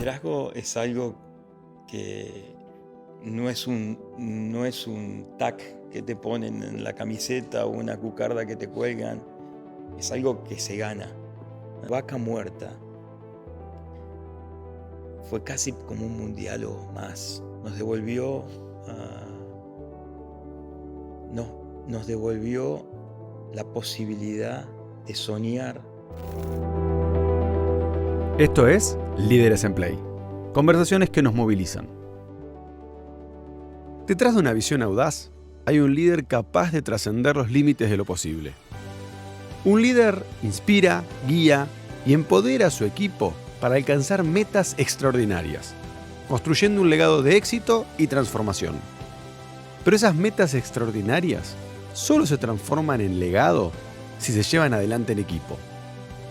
liderazgo es algo que no es un tag que te ponen en la camiseta o una cucarda que te cuelgan. Es algo que se gana. Vaca Muerta fue casi como un mundial o más. Nos devolvió la posibilidad de soñar. Esto es Líderes en Play. Conversaciones que nos movilizan. Detrás de una visión audaz, hay un líder capaz de trascender los límites de lo posible. Un líder inspira, guía y empodera a su equipo para alcanzar metas extraordinarias, construyendo un legado de éxito y transformación. Pero esas metas extraordinarias solo se transforman en legado si se llevan adelante en equipo.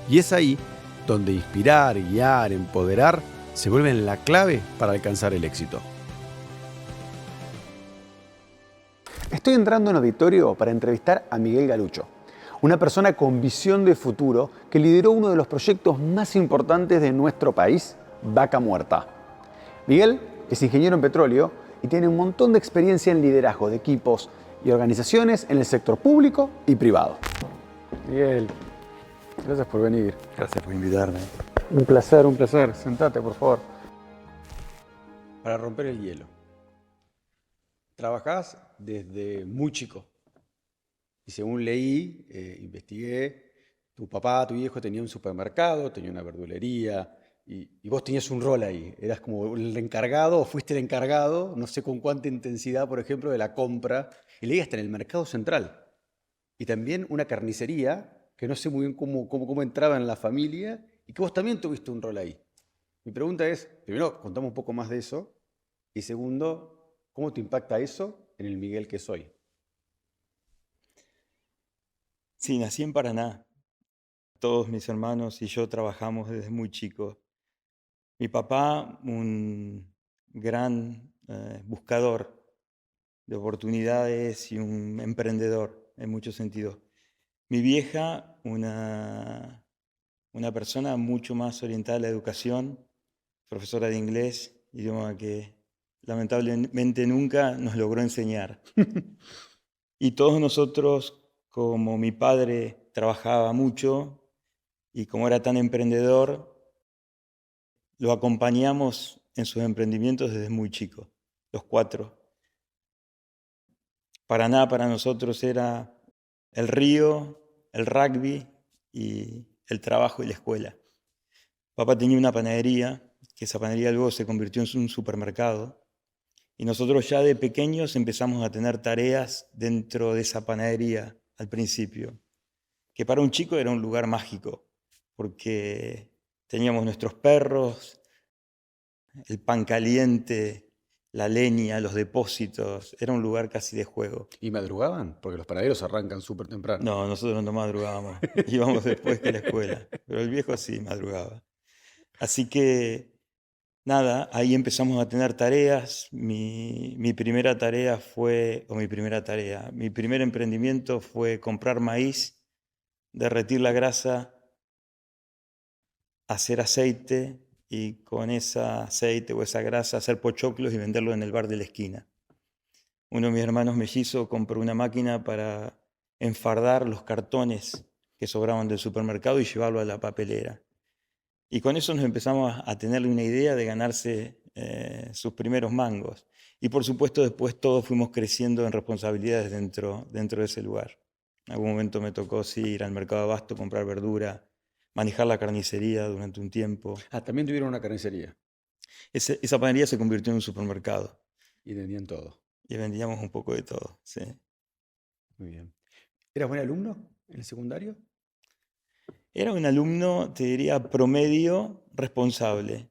Y es ahí donde inspirar, guiar, empoderar se vuelven la clave para alcanzar el éxito. Estoy entrando en auditorio para entrevistar a Miguel Galucho, una persona con visión de futuro que lideró uno de los proyectos más importantes de nuestro país, Vaca Muerta. Miguel es ingeniero en petróleo y tiene un montón de experiencia en liderazgo de equipos y organizaciones en el sector público y privado. Miguel, gracias por venir. Gracias por invitarme. Un placer, un placer. Sentate, por favor. Para romper el hielo. Trabajás desde muy chico. Y según leí, investigué, tu papá, tu viejo tenía un supermercado, tenía una verdulería, y vos tenías un rol ahí. Eras como el encargado, o fuiste el encargado, no sé con cuánta intensidad, por ejemplo, de la compra. Y leí hasta en el mercado central. Y también una carnicería, que no sé muy bien cómo entraba en la familia, y que vos también tuviste un rol ahí. Mi pregunta es, primero, contame un poco más de eso, y segundo, ¿cómo te impacta eso en el Miguel que soy? Sí, nací en Paraná. Todos mis hermanos y yo trabajamos desde muy chicos. Mi papá, un gran buscador de oportunidades y un emprendedor en muchos sentidos. Mi vieja, una persona mucho más orientada a la educación, profesora de inglés, idioma que lamentablemente nunca nos logró enseñar. Y todos nosotros, como mi padre trabajaba mucho y como era tan emprendedor, lo acompañamos en sus emprendimientos desde muy chico, los cuatro. Paraná para nosotros era el río, el rugby y el trabajo y la escuela. Papá tenía una panadería, que esa panadería luego se convirtió en un supermercado, y nosotros ya de pequeños empezamos a tener tareas dentro de esa panadería al principio, que para un chico era un lugar mágico, porque teníamos nuestros perros, el pan caliente, la leña, los depósitos, era un lugar casi de juego. ¿Y madrugaban? Porque los panaderos arrancan súper temprano. No, nosotros no madrugábamos, íbamos después que la escuela, pero el viejo sí madrugaba. Así que, nada, ahí empezamos a tener tareas. Mi primer emprendimiento fue comprar maíz, derretir la grasa, hacer aceite y con ese aceite o esa grasa hacer pochoclos y venderlo en el bar de la esquina. Uno de mis hermanos mellizos compró una máquina para enfardar los cartones que sobraban del supermercado y llevarlo a la papelera. Y con eso nos empezamos a tener una idea de ganarse sus primeros mangos. Y por supuesto después todos fuimos creciendo en responsabilidades dentro de ese lugar. En algún momento me tocó sí, ir al mercado de abasto, comprar verdura, manejar la carnicería durante un tiempo. Ah, también tuvieron una carnicería. Esa panadería se convirtió en un supermercado. Y vendían todo. Y vendíamos un poco de todo, sí. Muy bien. ¿Eras buen alumno en el secundario? Era un alumno, te diría, promedio responsable.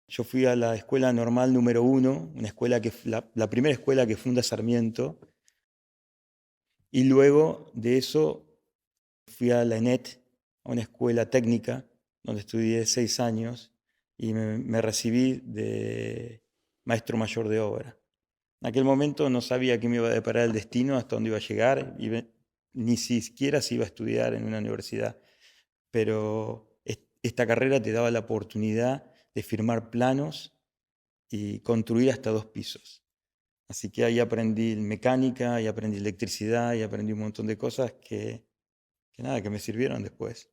Yo fui a la escuela normal número 1, una escuela la primera escuela que funda Sarmiento, y luego de eso fui a la ENET, a una escuela técnica, donde estudié 6 años, y me recibí de maestro mayor de obra. En aquel momento no sabía qué me iba a deparar el destino, hasta dónde iba a llegar, ni siquiera si iba a estudiar en una universidad. Pero esta carrera te daba la oportunidad de firmar planos y construir hasta 2 pisos. Así que ahí aprendí mecánica, ahí aprendí electricidad, y aprendí un montón de cosas que me sirvieron después.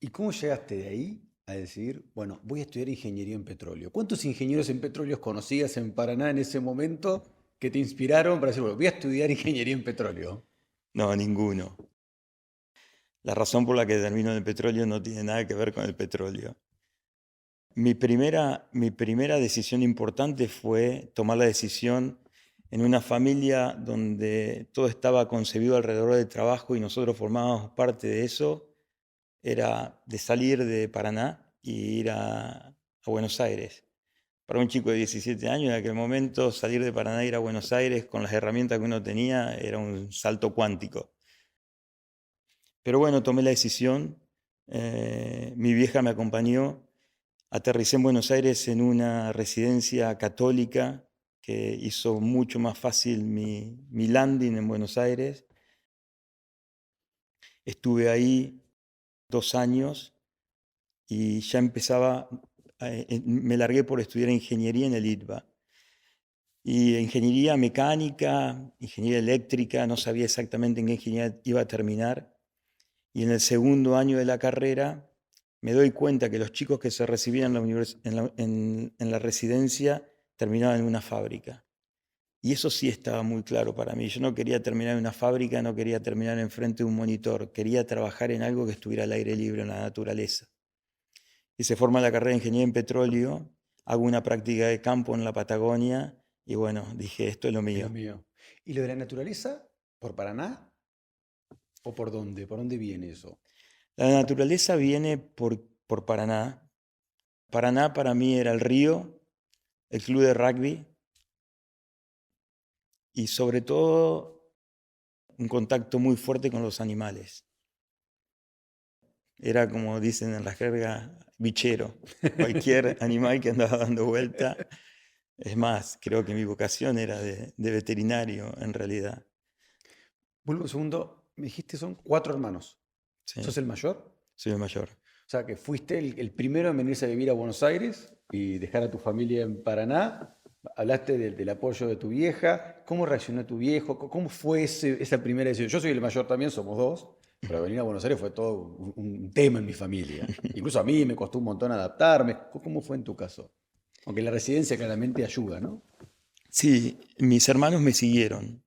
¿Y cómo llegaste de ahí a decir, bueno, voy a estudiar ingeniería en petróleo? ¿Cuántos ingenieros en petróleo conocías en Paraná en ese momento que te inspiraron para decir, bueno, voy a estudiar ingeniería en petróleo? No, ninguno. La razón por la que termino en el petróleo no tiene nada que ver con el petróleo. Mi primera decisión importante fue tomar la decisión en una familia donde todo estaba concebido alrededor del trabajo y nosotros formábamos parte de eso, era de salir de Paraná y ir a Buenos Aires. Para un chico de 17 años en aquel momento, salir de Paraná e ir a Buenos Aires con las herramientas que uno tenía era un salto cuántico. Pero bueno, tomé la decisión, mi vieja me acompañó, aterricé en Buenos Aires en una residencia católica que hizo mucho más fácil mi landing en Buenos Aires. Estuve ahí 2 años y ya me largué por estudiar ingeniería en el ITBA. Y ingeniería mecánica, ingeniería eléctrica, no sabía exactamente en qué ingeniería iba a terminar. Y en el segundo año de la carrera me doy cuenta que los chicos que se recibían en la residencia terminaban en una fábrica. Y eso sí estaba muy claro para mí. Yo no quería terminar en una fábrica, no quería terminar enfrente de un monitor. Quería trabajar en algo que estuviera al aire libre, en la naturaleza. Y se forma la carrera de Ingeniería en Petróleo. Hago una práctica de campo en la Patagonia. Y bueno, dije, esto es lo Es lo mío. mío. ¿Y lo de la naturaleza? ¿Por Paraná? ¿O por dónde? ¿Por dónde viene eso? La naturaleza viene por Paraná. Paraná para mí era el río, el club de rugby y sobre todo un contacto muy fuerte con los animales. Era como dicen en la jerga, bichero. Cualquier animal que andaba dando vuelta. Es más, creo que mi vocación era de veterinario en realidad. Vuelvo un segundo, me dijiste son 4 hermanos. ¿Sos Sí, el mayor? soy el mayor. O sea, que fuiste el primero en venirse a vivir a Buenos Aires y dejar a tu familia en Paraná. Hablaste del apoyo de tu vieja. ¿Cómo reaccionó tu viejo? ¿Cómo fue esa primera decisión? Yo soy el mayor también, somos 2, pero venir a Buenos Aires fue todo un tema en mi familia. Incluso a mí me costó un montón adaptarme. ¿Cómo fue en tu caso? Aunque la residencia claramente ayuda, ¿no? Sí, mis hermanos me siguieron.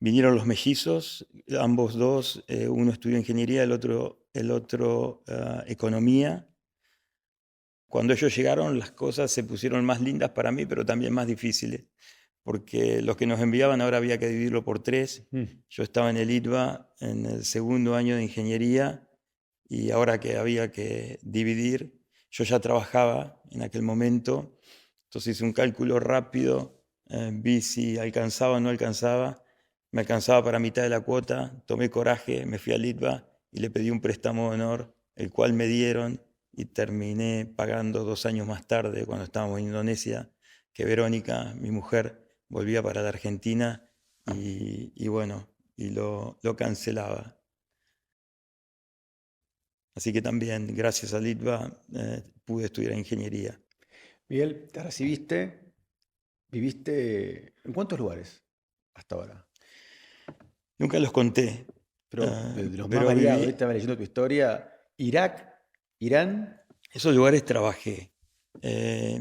Vinieron los mellizos, ambos dos, uno estudió ingeniería, el otro economía. Cuando ellos llegaron, las cosas se pusieron más lindas para mí, pero también más difíciles, porque los que nos enviaban ahora había que dividirlo por 3. Yo estaba en el ITBA en el segundo año de ingeniería y ahora que había que dividir, yo ya trabajaba en aquel momento, entonces hice un cálculo rápido, vi si alcanzaba o no alcanzaba, me alcanzaba para mitad de la cuota, tomé coraje, me fui al ITBA y le pedí un préstamo de honor, el cual me dieron y terminé pagando 2 años más tarde, cuando estábamos en Indonesia, que Verónica, mi mujer, volvía para la Argentina y bueno, y lo cancelaba. Así que también, gracias a Litva, pude estudiar ingeniería. Miguel, te recibiste, viviste ¿en cuántos lugares hasta ahora? Nunca los conté, Pero de los más pero variados, viví, ahorita estaba leyendo tu historia, Irak, Irán, esos lugares trabajé.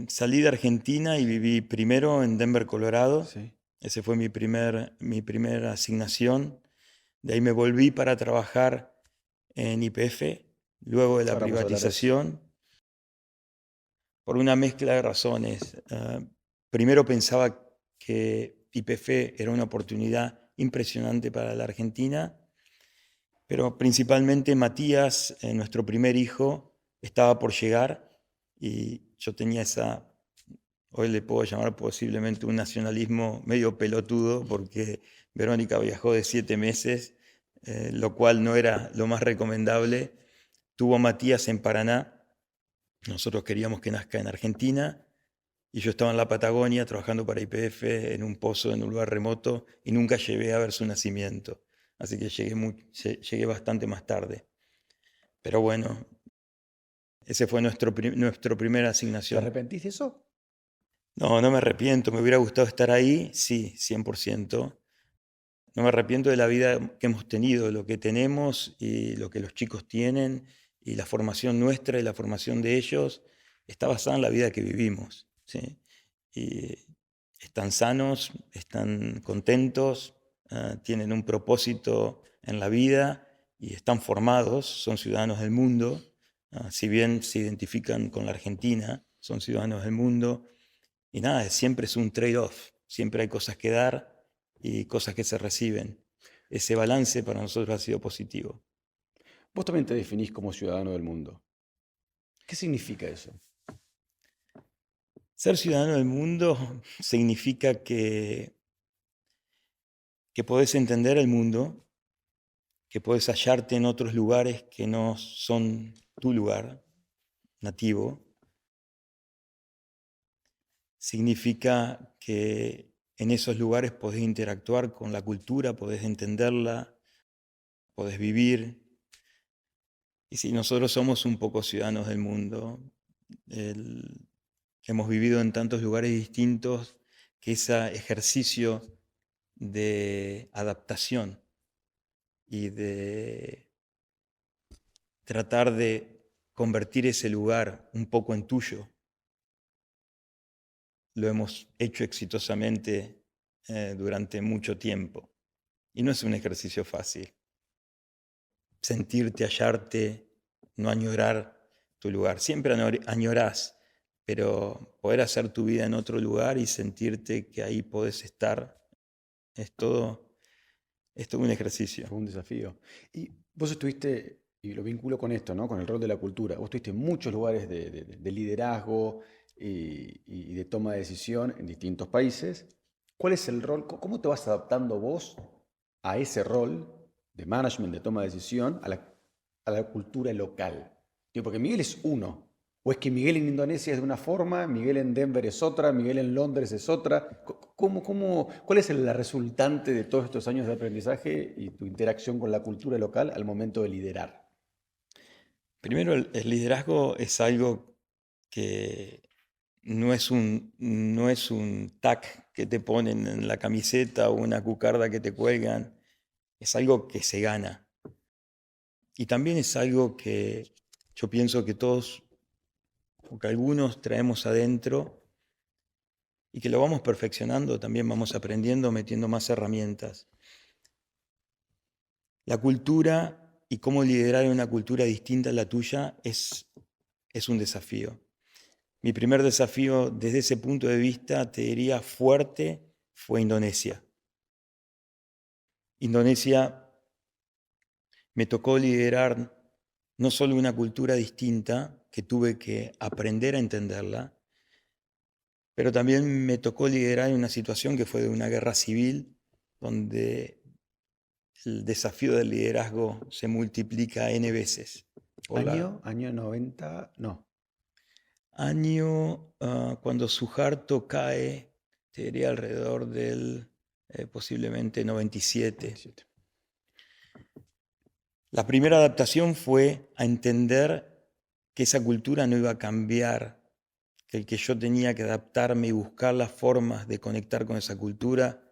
Salí de Argentina y viví primero en Denver, Colorado. sí, Ese fue mi primera asignación. De ahí me volví para trabajar en YPF, luego de la ahora vamos a hablar de eso. privatización, por una mezcla de razones. Primero pensaba que YPF era una oportunidad impresionante para la Argentina, pero principalmente Matías, nuestro primer hijo, estaba por llegar y yo tenía hoy le puedo llamar posiblemente un nacionalismo medio pelotudo, porque Verónica viajó de 7 meses, lo cual no era lo más recomendable. Tuvo a Matías en Paraná, nosotros queríamos que nazca en Argentina, y yo estaba en la Patagonia trabajando para YPF en un pozo en un lugar remoto y nunca llegué a ver su nacimiento. Así que llegué bastante más tarde. Pero bueno, Ese fue nuestra primera ¿Te asignación. arrepentís de eso? No, no me arrepiento. ¿Me hubiera gustado estar ahí? Sí, 100%. No me arrepiento de la vida que hemos tenido, lo que tenemos y lo que los chicos tienen, y la formación nuestra y la formación de ellos está basada en la vida que vivimos, ¿sí? Y están sanos, están contentos, tienen un propósito en la vida y están formados, son ciudadanos del mundo. Si bien se identifican con la Argentina, son ciudadanos del mundo. Y nada, siempre es un trade-off, siempre hay cosas que dar y cosas que se reciben. Ese balance para nosotros ha sido positivo. Vos también te definís como ciudadano del mundo. ¿Qué significa eso? Ser ciudadano del mundo significa que podés entender el mundo, que podés hallarte en otros lugares que no son tu lugar nativo. Significa que en esos lugares podés interactuar con la cultura, podés entenderla, podés vivir. Y si nosotros somos un poco ciudadanos del mundo, hemos vivido en tantos lugares distintos, que ese ejercicio de adaptación y de tratar de convertir ese lugar un poco en tuyo, lo hemos hecho exitosamente durante mucho tiempo. Y no es un ejercicio fácil. Sentirte, hallarte, no añorar tu lugar. Siempre añorás, pero poder hacer tu vida en otro lugar y sentirte que ahí podés estar, es todo un ejercicio. Fue un desafío. Y vos estuviste, y lo vinculo con esto, ¿no? Con el rol de la cultura. Vos estuviste en muchos lugares de liderazgo y de toma de decisión en distintos países. ¿Cuál es el rol? ¿Cómo te vas adaptando vos a ese rol de management, de toma de decisión, a la cultura local? Digo, porque Miguel es uno. O es que Miguel en Indonesia es de una forma, Miguel en Denver es otra, Miguel en Londres es otra. ¿Cuál es la resultante de todos estos años de aprendizaje y tu interacción con la cultura local al momento de liderar? Primero, el liderazgo es algo que no es un tag que te ponen en la camiseta o una cucarda que te cuelgan. Es algo que se gana. Y también es algo que yo pienso que todos, o que algunos traemos adentro, y que lo vamos perfeccionando, también vamos aprendiendo, metiendo más herramientas. La cultura y cómo liderar una cultura distinta a la tuya es un desafío. Mi primer desafío desde ese punto de vista, te diría fuerte, fue Indonesia. Indonesia me tocó liderar no solo una cultura distinta, que tuve que aprender a entenderla, pero también me tocó liderar en una situación que fue de una guerra civil, donde el desafío del liderazgo se multiplica N veces. Año 90, no. Cuando Suharto cae, te diría alrededor del posiblemente 97. 97. La primera adaptación fue a entender que esa cultura no iba a cambiar, que el que yo tenía que adaptarme y buscar las formas de conectar con esa cultura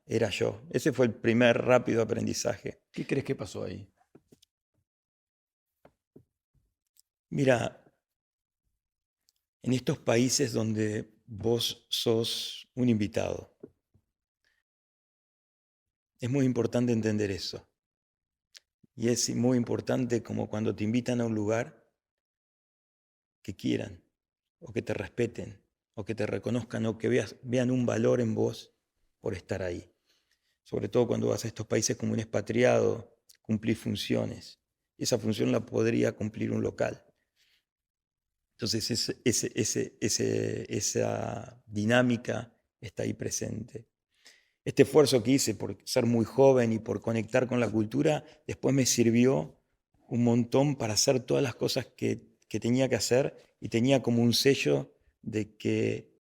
era yo. Ese fue el primer rápido aprendizaje. ¿Qué crees que pasó ahí? Mira, en estos países donde vos sos un invitado, es muy importante entender eso. Y es muy importante como cuando te invitan a un lugar, que quieran, o que te respeten, o que te reconozcan, o que vean un valor en vos por estar ahí. Sobre todo cuando vas a estos países como un expatriado, cumplir funciones. Esa función la podría cumplir un local. Entonces esa dinámica está ahí presente. Este esfuerzo que hice por ser muy joven y por conectar con la cultura, después me sirvió un montón para hacer todas las cosas que tenía que hacer, y tenía como un sello de que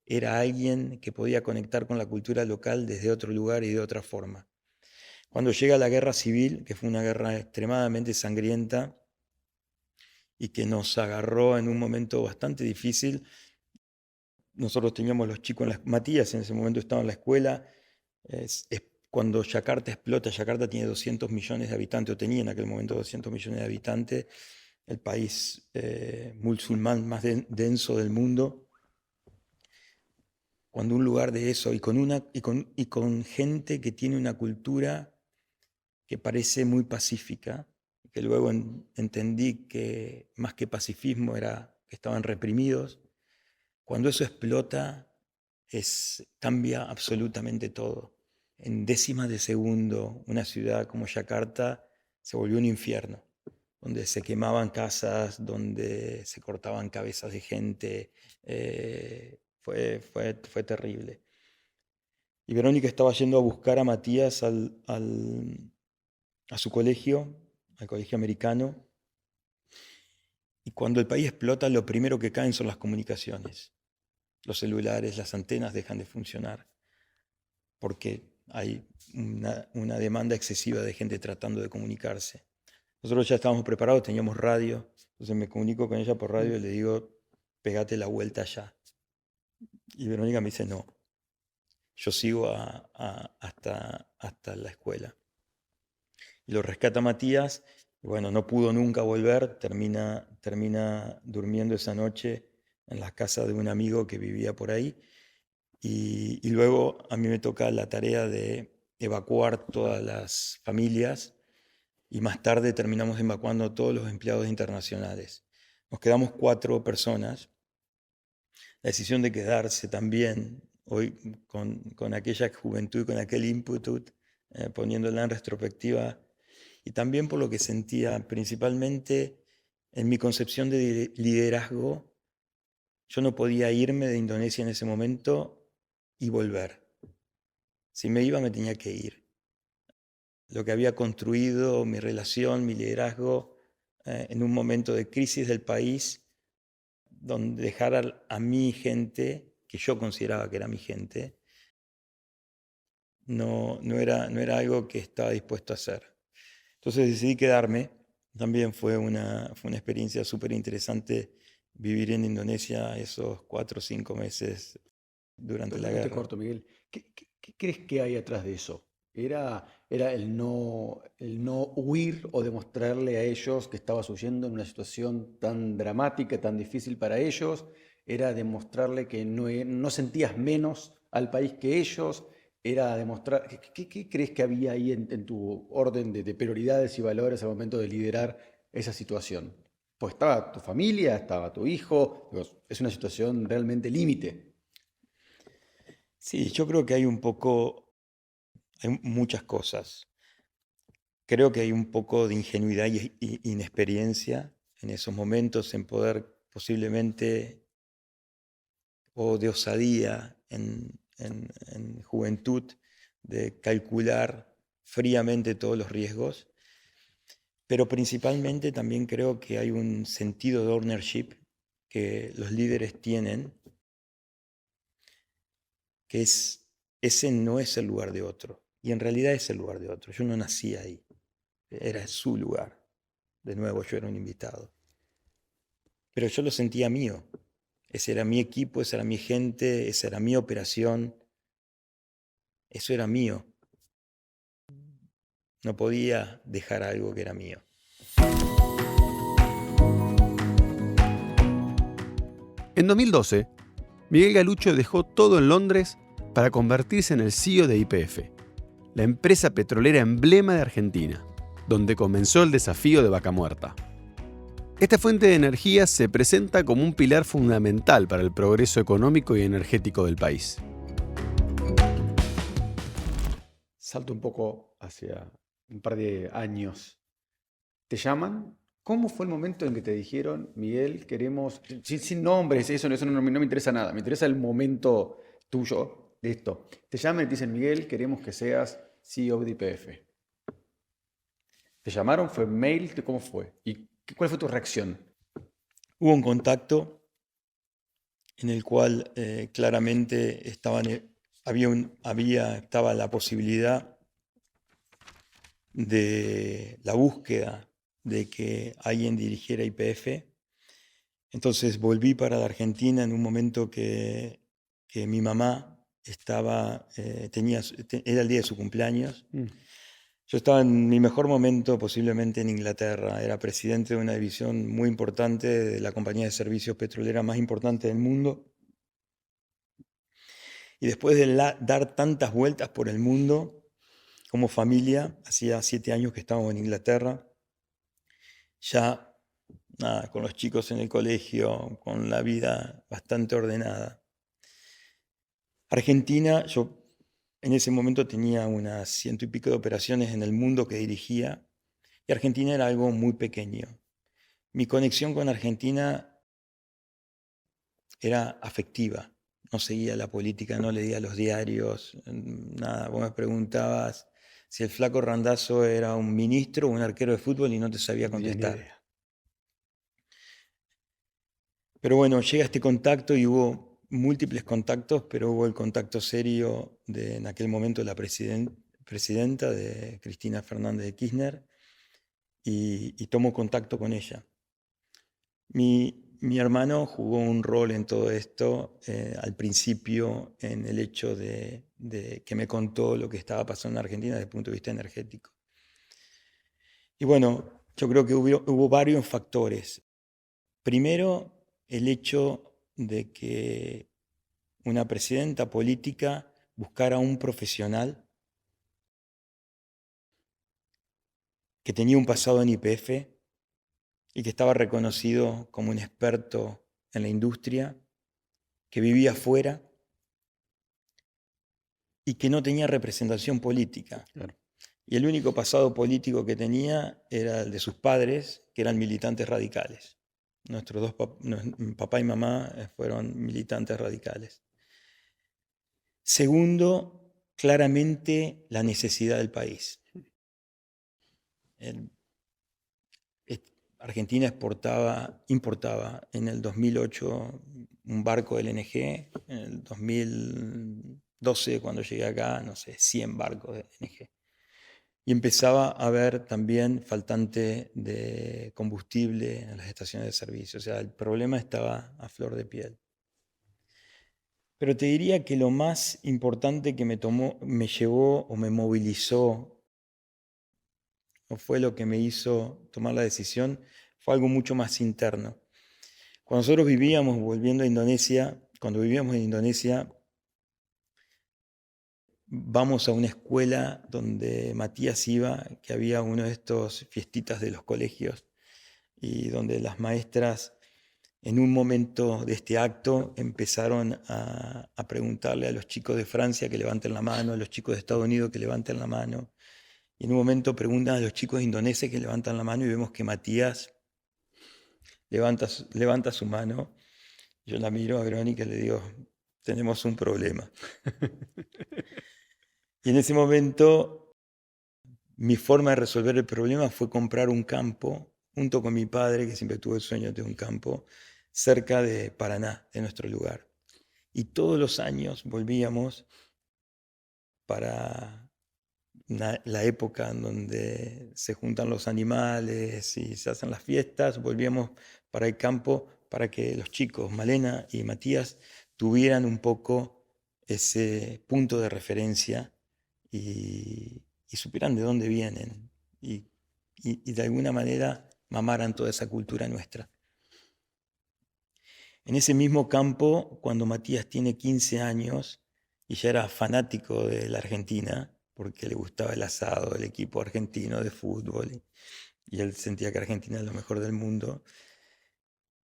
era alguien que podía conectar con la cultura local desde otro lugar y de otra forma. Cuando llega la guerra civil, que fue una guerra extremadamente sangrienta, y que nos agarró en un momento bastante difícil. Nosotros teníamos los chicos Matías en ese momento estaba en la escuela. Es cuando Yakarta explota. Yakarta tiene 200 millones de habitantes, o tenía en aquel momento 200 millones de habitantes, el país musulmán más denso del mundo. Cuando un lugar de eso, y con gente que tiene una cultura que parece muy pacífica, que luego entendí que más que pacifismo era que estaban reprimidos. Cuando eso explota, cambia absolutamente todo. En décimas de segundo, una ciudad como Yakarta se volvió un infierno, donde se quemaban casas, donde se cortaban cabezas de gente. Fue terrible. Y Verónica estaba yendo a buscar a Matías a su colegio, al colegio americano, y cuando el país explota, lo primero que caen son las comunicaciones. Los celulares, las antenas dejan de funcionar, porque hay una demanda excesiva de gente tratando de comunicarse. Nosotros ya estábamos preparados, teníamos radio, entonces me comunico con ella por radio y le digo, pegate la vuelta ya. Y Verónica me dice, no, yo sigo hasta la escuela. Y lo rescata Matías, y bueno, no pudo nunca volver, termina durmiendo esa noche en la casa de un amigo que vivía por ahí, y luego a mí me toca la tarea de evacuar todas las familias, y más tarde terminamos evacuando a todos los empleados internacionales. Nos quedamos 4 personas. La decisión de quedarse también, hoy con aquella juventud, con aquel ímpetu, poniéndola en retrospectiva, y también por lo que sentía, principalmente en mi concepción de liderazgo. Yo no podía irme de Indonesia en ese momento y volver. Si me iba, me tenía que ir. Lo que había construido, mi relación, mi liderazgo, en un momento de crisis del país, donde dejar a mi gente, que yo consideraba que era mi gente, no era algo que estaba dispuesto a hacer. Entonces decidí quedarme. También fue una experiencia súper interesante vivir en Indonesia esos 4 o 5 meses durante la Perdón que te guerra. corto, Miguel. ¿Qué crees que hay atrás de eso? ¿Era el no huir o demostrarle a ellos que estabas huyendo en una situación tan dramática, tan difícil para ellos? ¿Era demostrarle que no sentías menos al país que ellos? ¿Era demostrar... ¿Qué crees que había ahí en tu orden de prioridades y valores al momento de liderar esa situación? Pues estaba tu familia, estaba tu hijo, digo, es una situación realmente límite. Sí, yo creo que hay muchas cosas. Creo que hay un poco de ingenuidad y inexperiencia en esos momentos, en poder posiblemente, o de osadía en juventud, de calcular fríamente todos los riesgos. Pero principalmente también creo que hay un sentido de ownership que los líderes tienen, que ese no es el lugar de otro. Y en realidad es el lugar de otro. Yo no nací ahí. Era su lugar. De nuevo, yo era un invitado. Pero yo lo sentía mío. Ese era mi equipo, esa era mi gente, esa era mi operación. Eso era mío. No podía dejar algo que era mío. En 2012, Miguel Galucho dejó todo en Londres para convertirse en el CEO de YPF, la empresa petrolera emblema de Argentina, donde comenzó el desafío de Vaca Muerta. Esta fuente de energía se presenta como un pilar fundamental para el progreso económico y energético del país. Salto un poco hacia un par de años. ¿Te llaman? ¿Cómo fue el momento en que te dijeron, Miguel, queremos, sin nombres, eso no me interesa nada, me interesa el momento tuyo de esto? Te llaman y te dicen, Miguel, queremos que seas CEO de YPF. ¿Te llamaron? ¿Fue mail? ¿Cómo fue? ¿Y cuál fue tu reacción? Hubo un contacto en el cual claramente estaba la posibilidad de la búsqueda de que alguien dirigiera YPF. Entonces volví para la Argentina en un momento que mi mamá estaba, era el día de su cumpleaños. Yo estaba en mi mejor momento posiblemente en Inglaterra. Era presidente de una división muy importante de la compañía de servicios petrolera más importante del mundo. Y después de dar tantas vueltas por el mundo como familia, hacía 7 años que estábamos en Inglaterra, ya nada, con los chicos en el colegio, con la vida bastante ordenada. Argentina, yo en ese momento tenía unas 100 y pico de operaciones en el mundo que dirigía, y Argentina era algo muy pequeño. Mi conexión con Argentina era afectiva. No seguía la política, no leía los diarios, nada. Vos me preguntabas si el flaco Randazzo era un ministro o un arquero de fútbol y no te sabía No tenía ni contestar. idea. Pero bueno, llega este contacto y hubo múltiples contactos, pero hubo el contacto serio de en aquel momento la presidenta de Cristina Fernández de Kirchner y tomo contacto con ella. Mi hermano jugó un rol en todo esto al principio en el hecho de que me contó lo que estaba pasando en Argentina desde el punto de vista energético. Y bueno, yo creo que hubo varios factores. Primero, el hecho de que una presidenta política buscara a un profesional que tenía un pasado en YPF y que estaba reconocido como un experto en la industria, que vivía afuera y que no tenía representación política. Claro. Y el único pasado político que tenía era el de sus padres, que eran militantes radicales. Nuestros dos papá y mamá fueron militantes radicales. Segundo, claramente la necesidad del país. Argentina importaba en el 2008 un barco del LNG, en el 2012 cuando llegué acá, no sé, 100 barcos de LNG. Y empezaba a haber también faltante de combustible en las estaciones de servicio. O sea, el problema estaba a flor de piel. Pero te diría que lo más importante que me llevó o me movilizó o fue lo que me hizo tomar la decisión, fue algo mucho más interno. Cuando nosotros vivíamos volviendo a Indonesia, cuando vivíamos en Indonesia, vamos a una escuela donde Matías iba, que había uno de estos fiestitas de los colegios, y donde las maestras, en un momento de este acto, empezaron a preguntarle a los chicos de Francia que levanten la mano, a los chicos de Estados Unidos que levanten la mano, y en un momento preguntan a los chicos indoneses que levantan la mano y vemos que Matías levanta su mano. Yo la miro a Verónica y le digo, tenemos un problema. Y en ese momento mi forma de resolver el problema fue comprar un campo, junto con mi padre, que siempre tuvo el sueño de un campo, cerca de Paraná, de nuestro lugar. Y todos los años volvíamos para la época en donde se juntan los animales y se hacen las fiestas, volvíamos para el campo para que los chicos, Malena y Matías, tuvieran un poco ese punto de referencia y supieran de dónde vienen y de alguna manera mamaran toda esa cultura nuestra. En ese mismo campo, cuando Matías tiene 15 años y ya era fanático de la Argentina, porque le gustaba el asado, el equipo argentino de fútbol, y él sentía que Argentina era lo mejor del mundo,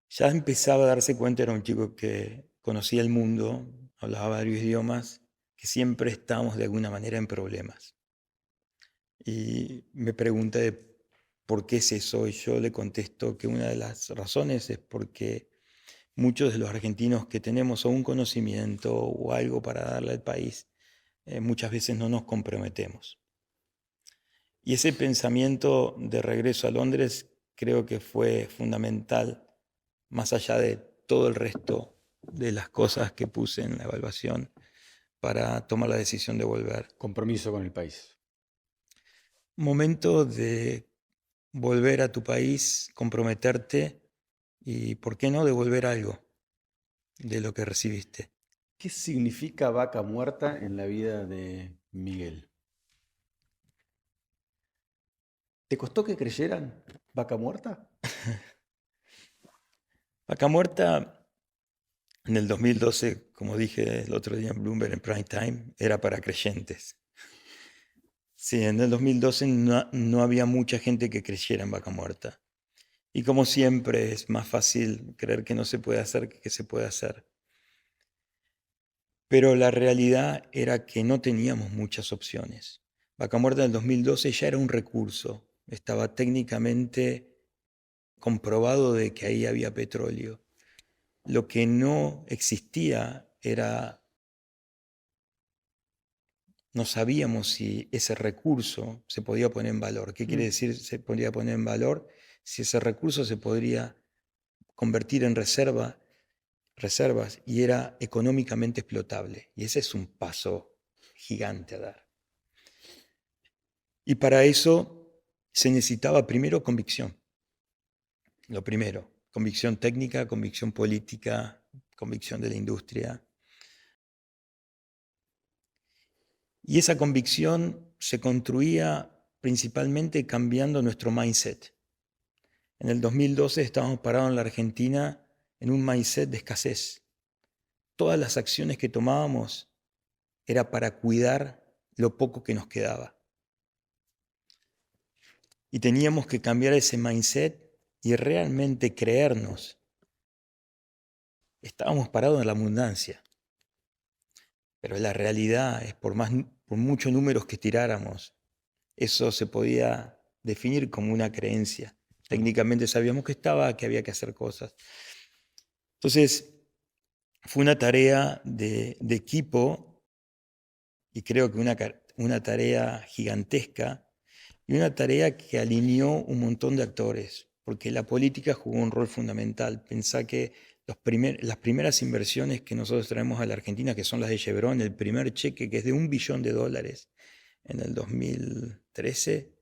ya empezaba a darse cuenta, era un chico que conocía el mundo, hablaba varios idiomas, que siempre estábamos de alguna manera en problemas. Y me pregunté por qué es eso, y yo le contesto que una de las razones es porque muchos de los argentinos que tenemos o un conocimiento o algo para darle al país, muchas veces no nos comprometemos. Y ese pensamiento de regreso a Londres creo que fue fundamental, más allá de todo el resto de las cosas que puse en la evaluación para tomar la decisión de volver. Compromiso con el país. Momento de volver a tu país, comprometerte y ¿por qué no devolver algo de lo que recibiste? ¿Qué significa vaca muerta en la vida de Miguel? ¿Te costó que creyeran vaca muerta? Vaca Muerta en el 2012, como dije el otro día en Bloomberg en Prime Time, era para creyentes. Sí, en el 2012 no había mucha gente que creyera en Vaca Muerta. Y como siempre es más fácil creer que no se puede hacer que se puede hacer. Pero la realidad era que no teníamos muchas opciones. Vaca Muerta en el 2012 ya era un recurso, estaba técnicamente comprobado de que ahí había petróleo. Lo que no existía era, no sabíamos si ese recurso se podía poner en valor. ¿Qué quiere decir se podía poner en valor? Si ese recurso se podría convertir en reservas y era económicamente explotable. Y ese es un paso gigante a dar. Y para eso se necesitaba primero convicción. Lo primero, convicción técnica, convicción política, convicción de la industria. Y esa convicción se construía principalmente cambiando nuestro mindset. En el 2012 estábamos parados en la Argentina en un mindset de escasez. Todas las acciones que tomábamos era para cuidar lo poco que nos quedaba. Y teníamos que cambiar ese mindset y realmente creernos. Estábamos parados en la abundancia, pero la realidad es por muchos números que tiráramos, eso se podía definir como una creencia. Técnicamente sabíamos que estaba, que había que hacer cosas. Entonces, fue una tarea de equipo y creo que una tarea gigantesca y una tarea que alineó un montón de actores, porque la política jugó un rol fundamental. Pensá que las primeras inversiones que nosotros traemos a la Argentina, que son las de Chevron, el primer cheque que es de $1 billón en el 2013,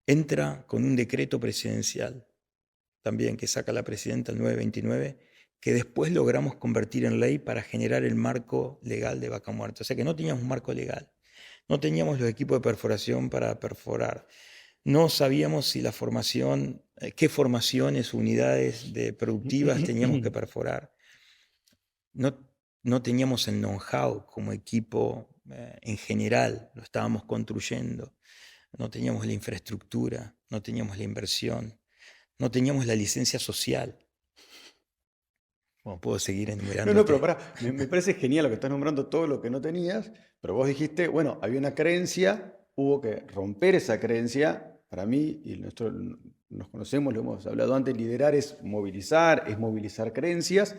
entra con un decreto presidencial, también que saca la presidenta el 929, que después logramos convertir en ley para generar el marco legal de Vaca Muerta. O sea que no teníamos un marco legal, no teníamos los equipos de perforación para perforar, no sabíamos si la formación, qué formaciones, unidades productivas teníamos que perforar. No teníamos el know-how como equipo en general, lo estábamos construyendo. No teníamos la infraestructura, no teníamos la inversión, no teníamos la licencia social. Bueno, puedo seguir No, pero enumerándote. pará, me parece genial lo que estás nombrando todo lo que no tenías, pero vos dijiste, bueno, había una creencia, hubo que romper esa creencia. Para mí, y nosotros nos conocemos, lo hemos hablado antes, liderar es movilizar creencias.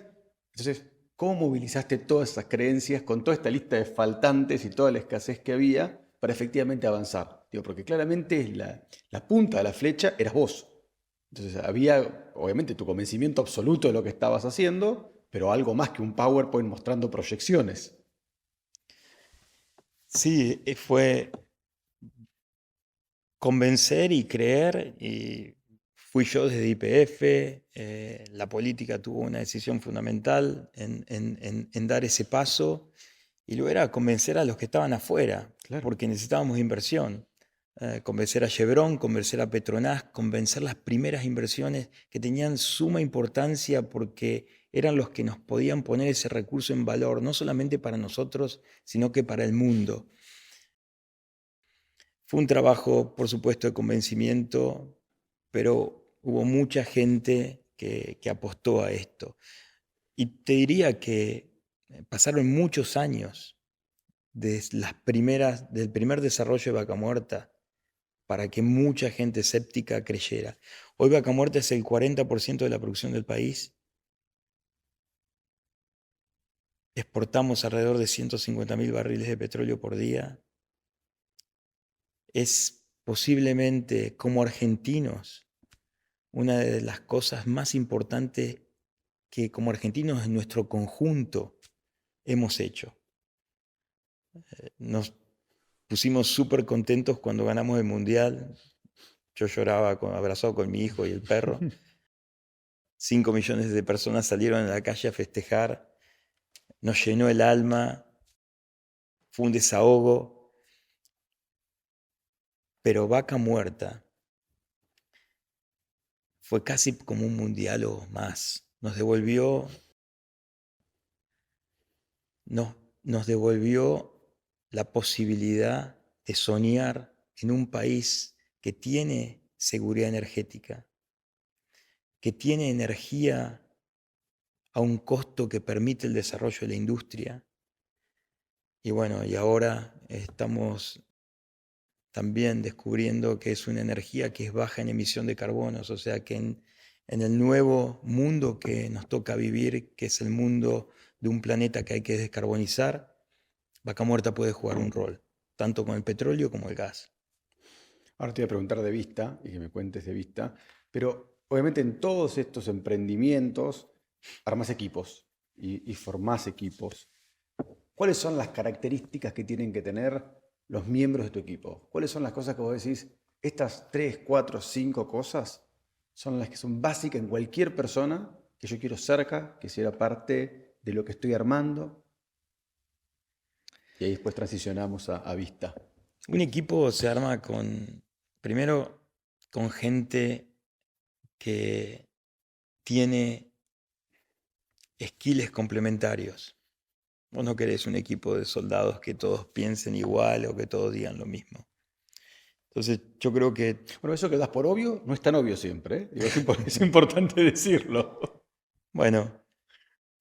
Entonces, ¿cómo movilizaste todas esas creencias con toda esta lista de faltantes y toda la escasez que había para efectivamente avanzar? Digo, porque claramente la punta de la flecha eras vos. Entonces había, obviamente, tu convencimiento absoluto de lo que estabas haciendo, pero algo más que un PowerPoint mostrando proyecciones. Sí, fue convencer y creer, y fui yo desde YPF, la política tuvo una decisión fundamental en dar ese paso, y luego era convencer a los que estaban afuera, Claro. porque necesitábamos inversión. Convencer a Chevron, convencer a Petronas, convencer las primeras inversiones que tenían suma importancia porque eran los que nos podían poner ese recurso en valor, no solamente para nosotros, sino que para el mundo. Fue un trabajo, por supuesto, de convencimiento, pero hubo mucha gente que apostó a esto. Y te diría que pasaron muchos años desde del primer desarrollo de Vaca Muerta para que mucha gente escéptica creyera. Hoy Vaca Muerta es el 40% de la producción del país. Exportamos alrededor de 150.000 barriles de petróleo por día. Es posiblemente, como argentinos, una de las cosas más importantes que como argentinos en nuestro conjunto hemos hecho. Nos pusimos súper contentos cuando ganamos el Mundial. Yo lloraba abrazado con mi hijo y el perro. 5 millones de personas salieron a la calle a festejar, nos llenó el alma, fue un desahogo, pero Vaca Muerta fue casi como un mundial o más. Nos devolvió la posibilidad de soñar en un país que tiene seguridad energética, que tiene energía a un costo que permite el desarrollo de la industria. Y bueno, y ahora estamos también descubriendo que es una energía que es baja en emisión de carbonos, o sea que en el nuevo mundo que nos toca vivir, que es el mundo de un planeta que hay que descarbonizar, Vaca Muerta puede jugar un rol, tanto con el petróleo como el gas. Ahora te voy a preguntar de Vista y que me cuentes de Vista, pero obviamente en todos estos emprendimientos armás equipos y formás equipos. ¿Cuáles son las características que tienen que tener los miembros de tu equipo? ¿Cuáles son las cosas que vos decís, estas 3, 4, 5 cosas son las que son básicas en cualquier persona que yo quiero cerca, que sea parte de lo que estoy armando? Y ahí después transicionamos a Vista. Un equipo se arma primero, con gente que tiene skills complementarios. Vos no querés un equipo de soldados que todos piensen igual o que todos digan lo mismo. Entonces, yo creo que, Bueno, eso que das por obvio no es tan obvio siempre, ¿eh? Digo, es importante decirlo. bueno,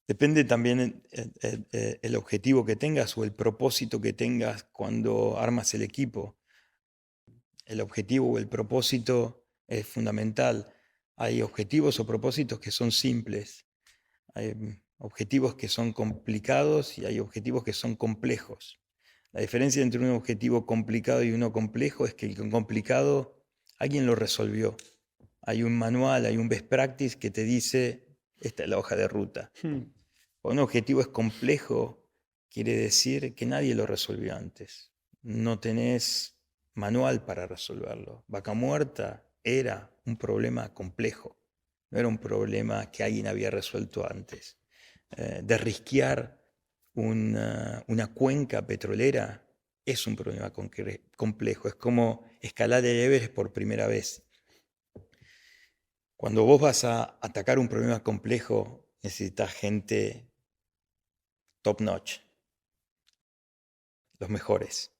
depende también el objetivo que tengas o el propósito que tengas cuando armas el equipo. El objetivo o el propósito es fundamental. Hay objetivos o propósitos que son simples. Hay objetivos que son complicados y hay objetivos que son complejos. La diferencia entre un objetivo complicado y uno complejo es que el complicado alguien lo resolvió. Hay un manual, hay un best practice que te dice, esta es la hoja de ruta. Cuando un objetivo es complejo, quiere decir que nadie lo resolvió antes. No tenés manual para resolverlo. Vaca Muerta era un problema complejo, no era un problema que alguien había resuelto antes. De risquear una cuenca petrolera es un problema complejo, es como escalar el Everest por primera vez. Cuando vos vas a atacar un problema complejo, necesitas gente top notch, los mejores.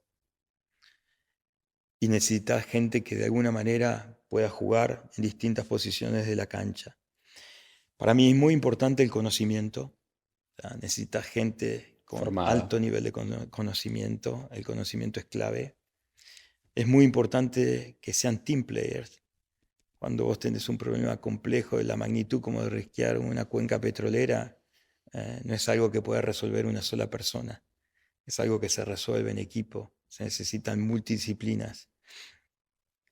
Y necesitas gente que de alguna manera pueda jugar en distintas posiciones de la cancha. Para mí es muy importante el conocimiento. O sea, necesitas gente con Formada. alto nivel de conocimiento. El conocimiento es clave. Es muy importante que sean team players. Cuando vos tenés un problema complejo de la magnitud como de risquear una cuenca petrolera, no es algo que pueda resolver una sola persona. Es algo que se resuelve en equipo. Se necesitan multidisciplinas.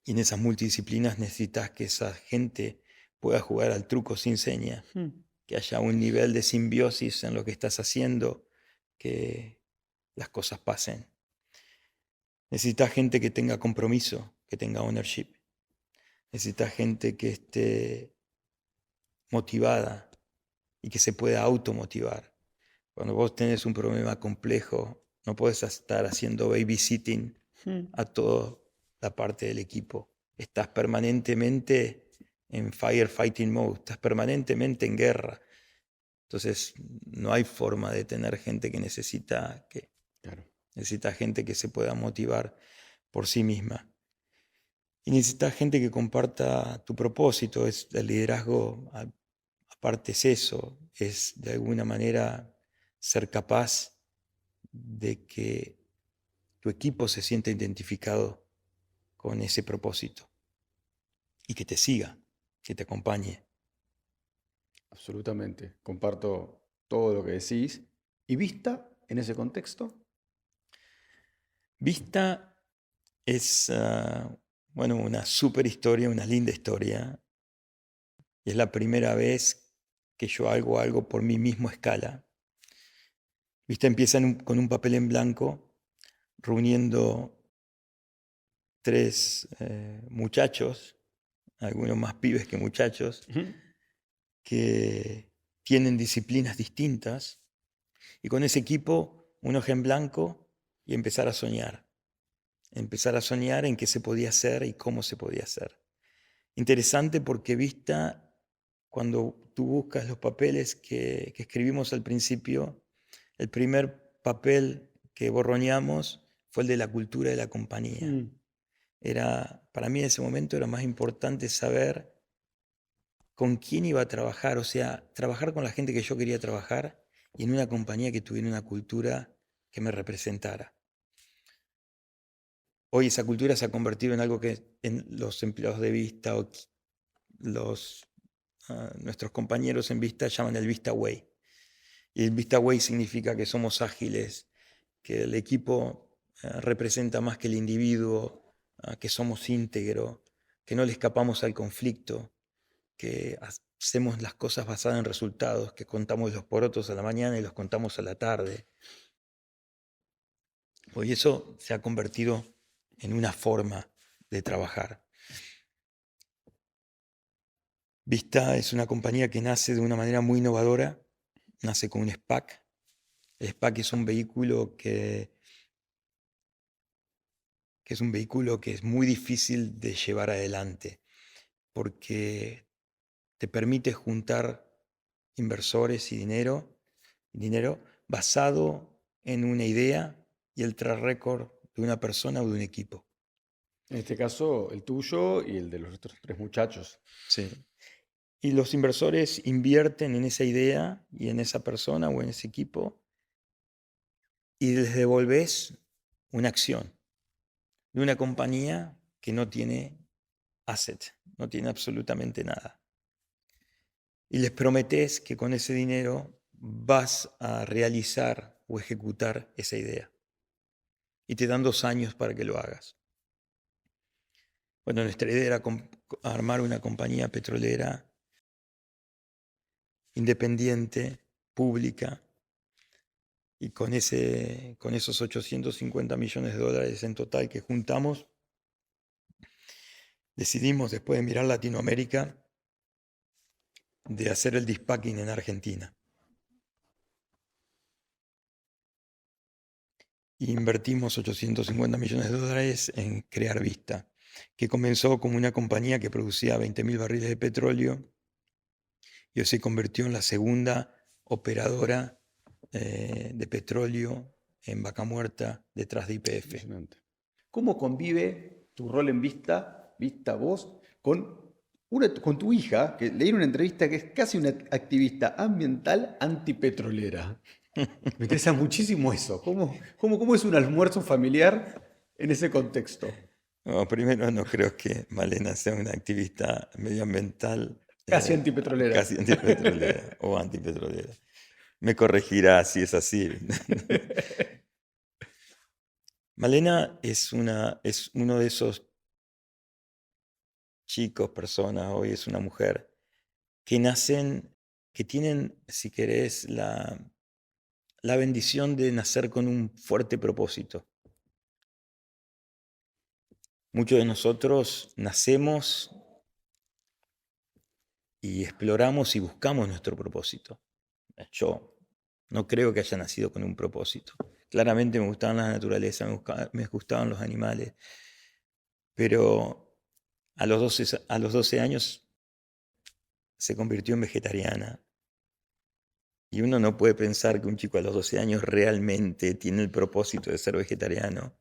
Y en esas multidisciplinas necesitas que esa gente pueda jugar al truco sin seña, que haya un nivel de simbiosis en lo que estás haciendo, que las cosas pasen. Necesitas gente que tenga compromiso, que tenga ownership. Necesitas gente que esté motivada y que se pueda automotivar. Cuando vos tenés un problema complejo, no podés estar haciendo babysitting a toda la parte del equipo. Estás permanentemente en firefighting mode, estás permanentemente en guerra. Entonces, no hay forma de tener gente que necesita gente que se pueda motivar por sí misma. Y necesitas gente que comparta tu propósito. El liderazgo, aparte es eso, es de alguna manera ser capaz de que tu equipo se sienta identificado con ese propósito y que te siga, que te acompañe. Absolutamente. Comparto todo lo que decís. ¿Y Vista en ese contexto? Vista es una super historia, una linda historia. Y es la primera vez que yo hago algo por mí mismo a escala. Vista empieza con un papel en blanco, reuniendo 3 muchachos, algunos más pibes que muchachos, que tienen disciplinas distintas, y con ese equipo un hoja en blanco y empezar a soñar en qué se podía hacer y cómo se podía hacer. Interesante porque Vista, cuando tú buscas los papeles que escribimos al principio, el primer papel que borroneamos fue el de la cultura de la compañía. Para mí en ese momento era más importante saber con quién iba a trabajar, o sea, trabajar con la gente que yo quería trabajar y en una compañía que tuviera una cultura que me representara. Hoy esa cultura se ha convertido en algo que en los empleados de Vista o nuestros compañeros en Vista llaman el Vista Way. Y el Vista Way significa que somos ágiles, que el equipo representa más que el individuo, que somos íntegros, que no le escapamos al conflicto, que hacemos las cosas basadas en resultados, que contamos los porotos a la mañana y los contamos a la tarde. Hoy eso se ha convertido en una forma de trabajar. Vista es una compañía que nace de una manera muy innovadora, nace con un SPAC. El SPAC es un vehículo que es muy difícil de llevar adelante porque te permite juntar inversores y dinero basado en una idea y el track record de una persona o de un equipo. En este caso, el tuyo y el de los otros 3 muchachos. Sí. Y los inversores invierten en esa idea y en esa persona o en ese equipo y les devolves una acción de una compañía que no tiene asset, no tiene absolutamente nada. Y les prometes que con ese dinero vas a realizar o ejecutar esa idea. Y te dan 2 años para que lo hagas. Bueno, nuestra idea era armar una compañía petrolera independiente, pública, y con esos 850 millones de dólares en total que juntamos, decidimos, después de mirar Latinoamérica, de hacer el dispacking en Argentina. Y invertimos 850 millones de dólares en crear Vista, que comenzó como una compañía que producía 20.000 barriles de petróleo y hoy se convirtió en la segunda operadora de petróleo en Vaca Muerta detrás de YPF. Impresionante. ¿Cómo convive tu rol en Vista vos, con tu hija, que leí en una entrevista que es casi una activista ambiental antipetrolera? Me interesa muchísimo eso. ¿Cómo es un almuerzo familiar en ese contexto? No, primero, no creo que Malena sea una activista medioambiental Casi antipetrolera. casi antipetrolera o antipetrolera. Me corregirá si es así. Malena es uno de esos chicos, personas, hoy es una mujer, que tienen, si querés, la bendición de nacer con un fuerte propósito. Muchos de nosotros nacemos y exploramos y buscamos nuestro propósito. Yo no creo que haya nacido con un propósito. Claramente me gustaban la naturaleza, me gustaban los animales, pero a los 12 años se convirtió en vegetariana. Y uno no puede pensar que un chico a los 12 años realmente tiene el propósito de ser vegetariano.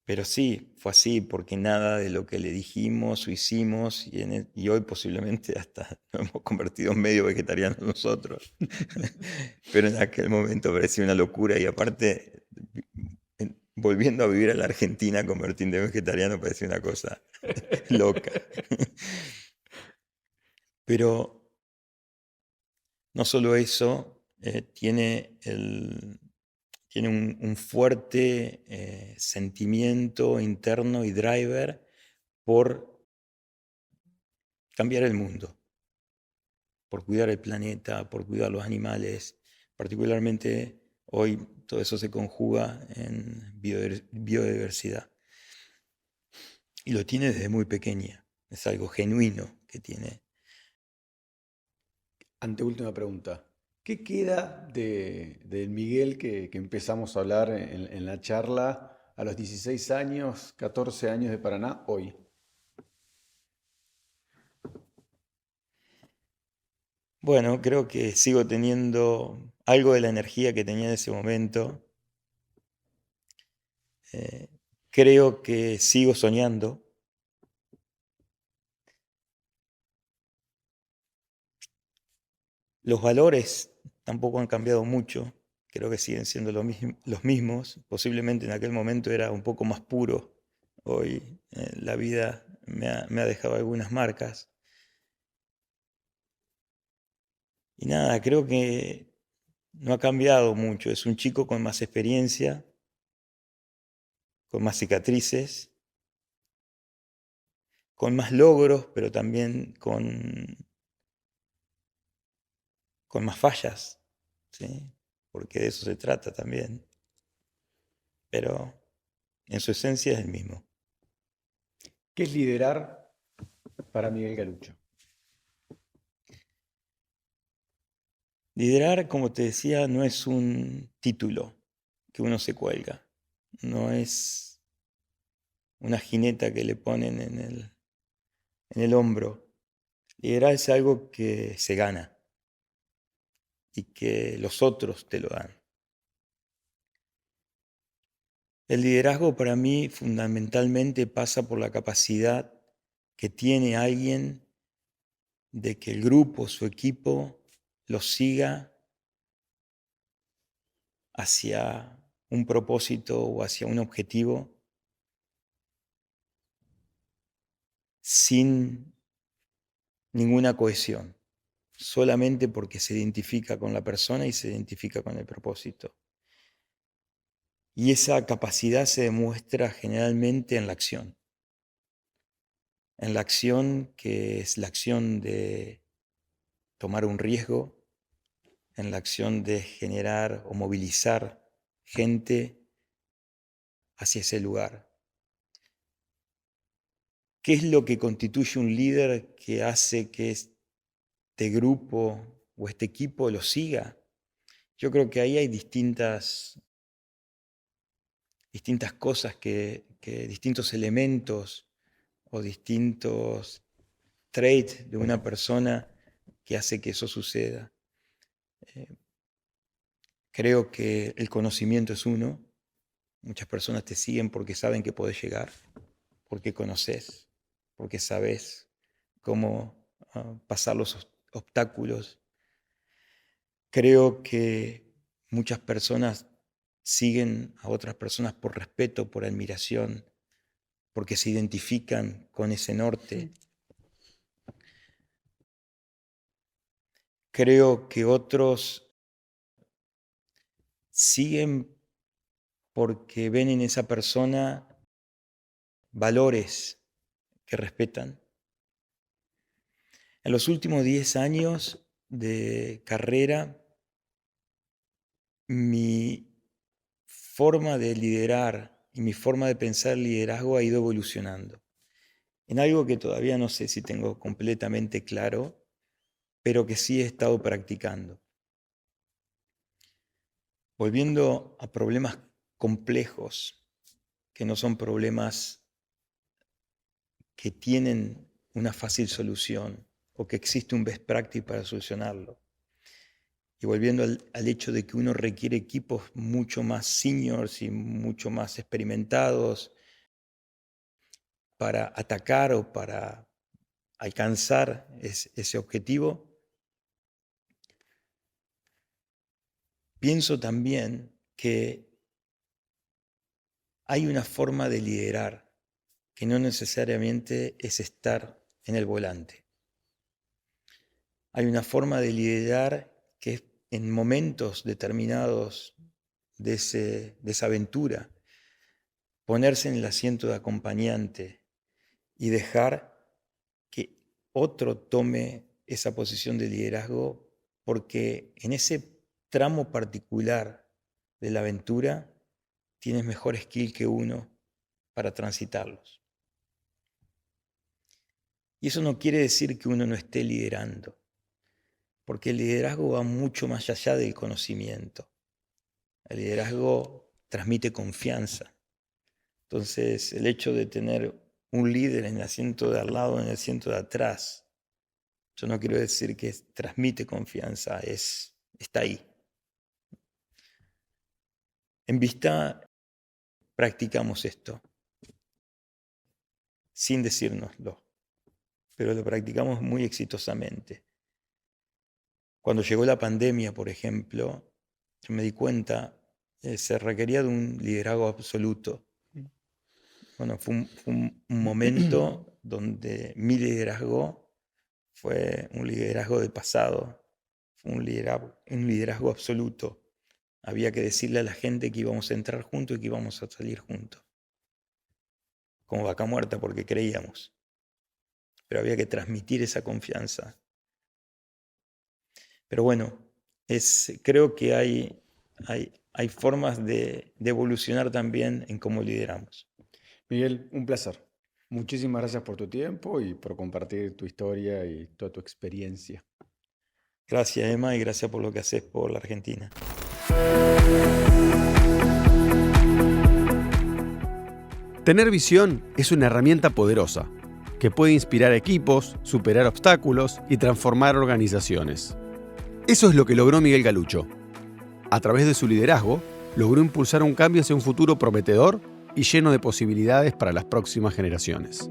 Pero sí, fue así, porque nada de lo que le dijimos o hicimos, y hoy posiblemente hasta nos hemos convertido en medio vegetarianos nosotros, pero en aquel momento parecía una locura y aparte, volviendo a vivir a la Argentina, convertirme en vegetariano parecía una cosa loca. Pero no solo eso, tiene un fuerte sentimiento interno y driver por cambiar el mundo, por cuidar el planeta, por cuidar los animales. Particularmente hoy todo eso se conjuga en biodiversidad. Y lo tiene desde muy pequeña, es algo genuino que tiene Anteúltima pregunta. ¿Qué queda del Miguel que empezamos a hablar en la charla a los 16 años, 14 años de Paraná hoy? Bueno, creo que sigo teniendo algo de la energía que tenía en ese momento. Eh, Creo que sigo soñando. Los valores tampoco han cambiado mucho. Creo que siguen siendo los mismos. Posiblemente en aquel momento era un poco más puro. Hoy la vida me ha dejado algunas marcas. Y nada, creo que no ha cambiado mucho. Es un chico con más experiencia, con más cicatrices, con más logros, pero también con más fallas, ¿sí? Porque de eso se trata también. Pero en su esencia es el mismo. ¿Qué es liderar para Miguel Galucho? Liderar, como te decía, no es un título que uno se cuelga. No es una jineta que le ponen en el hombro. Liderar es algo que se gana y que los otros te lo dan. El liderazgo para mí fundamentalmente pasa por la capacidad que tiene alguien de que el grupo, su equipo, lo siga hacia un propósito o hacia un objetivo sin ninguna cohesión, solamente porque se identifica con la persona y se identifica con el propósito. Y esa capacidad se demuestra generalmente en la acción que es la acción de tomar un riesgo, en la acción de generar o movilizar gente hacia ese lugar. ¿Qué es lo que constituye un líder que hace que este grupo o este equipo lo siga? Yo creo que ahí hay distintas cosas, distintos elementos o distintos traits de una persona que hace que eso suceda. Eh, Creo que el conocimiento es uno. Muchas personas te siguen porque saben que podés llegar, porque conoces, porque sabes cómo pasar los obstáculos. Creo que muchas personas siguen a otras personas por respeto, por admiración, porque se identifican con ese norte. Creo que otros siguen porque ven en esa persona valores que respetan. En los últimos 10 años de carrera, mi forma de liderar y mi forma de pensar el liderazgo ha ido evolucionando en algo que todavía no sé si tengo completamente claro, pero que sí he estado practicando. Volviendo a problemas complejos, que no son problemas que tienen una fácil solución o que existe un best practice para solucionarlo. Y volviendo al hecho de que uno requiere equipos mucho más seniors y mucho más experimentados para atacar o para alcanzar ese objetivo, pienso también que hay una forma de liderar que no necesariamente es estar en el volante. Hay una forma de liderar que es en momentos determinados de esa aventura, ponerse en el asiento de acompañante y dejar que otro tome esa posición de liderazgo, porque en ese tramo particular de la aventura tienes mejor skill que uno para transitarlos. Y eso no quiere decir que uno no esté liderando. porque el liderazgo va mucho más allá del conocimiento. El liderazgo transmite confianza. Entonces, el hecho de tener un líder en el asiento de al lado, en el asiento de atrás, yo no quiero decir que transmite confianza, está ahí. En Vista practicamos esto, sin decírnoslo, pero lo practicamos muy exitosamente. Cuando llegó la pandemia, por ejemplo, yo me di cuenta que se requería de un liderazgo absoluto. Bueno, fue un momento donde mi liderazgo fue un liderazgo del pasado, fue un liderazgo absoluto. Había que decirle a la gente que íbamos a entrar juntos y que íbamos a salir juntos. Como vaca muerta, porque creíamos. Pero había que transmitir esa confianza. Pero bueno, creo que hay formas de evolucionar también en cómo lideramos. Miguel, un placer. Muchísimas gracias por tu tiempo y por compartir tu historia y toda tu experiencia. Gracias, Emma, y gracias por lo que haces por la Argentina. Tener visión es una herramienta poderosa que puede inspirar equipos, superar obstáculos y transformar organizaciones. Eso es lo que logró Miguel Galucho. A través de su liderazgo, logró impulsar un cambio hacia un futuro prometedor y lleno de posibilidades para las próximas generaciones.